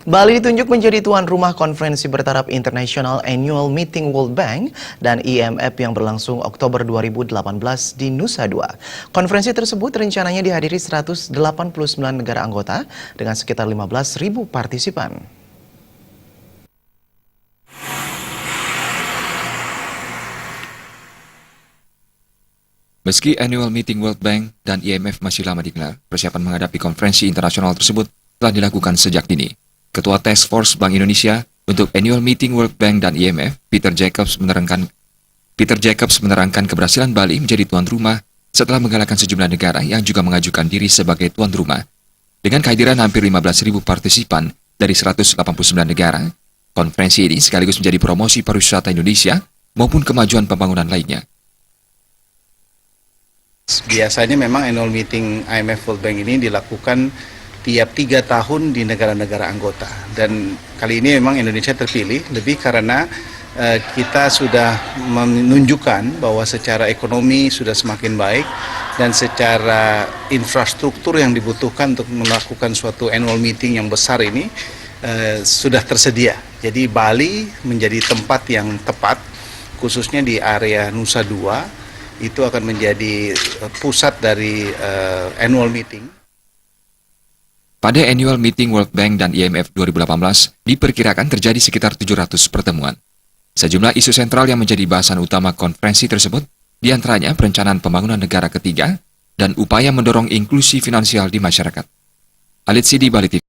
Bali ditunjuk menjadi tuan rumah konferensi bertaraf International Annual Meeting World Bank dan IMF yang berlangsung Oktober 2018 di Nusa Dua. Konferensi tersebut rencananya dihadiri 189 negara anggota dengan sekitar 15.000 partisipan. Meski Annual Meeting World Bank dan IMF masih lama digelar, persiapan menghadapi konferensi internasional tersebut telah dilakukan sejak dini. Ketua Task Force Bank Indonesia untuk Annual Meeting World Bank dan IMF, Peter Jacobs menerangkan keberhasilan Bali menjadi tuan rumah setelah menggalakkan sejumlah negara yang juga mengajukan diri sebagai tuan rumah. Dengan kehadiran hampir 15.000 partisipan dari 189 negara, konferensi ini sekaligus menjadi promosi pariwisata Indonesia maupun kemajuan pembangunan lainnya. Biasanya memang annual meeting IMF World Bank ini dilakukan tiap 3 tahun di negara-negara anggota. Dan kali ini memang Indonesia terpilih lebih karena kita sudah menunjukkan bahwa secara ekonomi sudah semakin baik dan secara infrastruktur yang dibutuhkan untuk melakukan suatu annual meeting yang besar ini sudah tersedia. Jadi Bali menjadi tempat yang tepat, khususnya di area Nusa Dua, itu akan menjadi pusat dari annual meeting. Pada Annual Meeting World Bank dan IMF 2018, diperkirakan terjadi sekitar 700 pertemuan. Sejumlah isu sentral yang menjadi bahasan utama konferensi tersebut, diantaranya perencanaan pembangunan negara ketiga dan upaya mendorong inklusi finansial di masyarakat. Alit Sidi, Bali TV.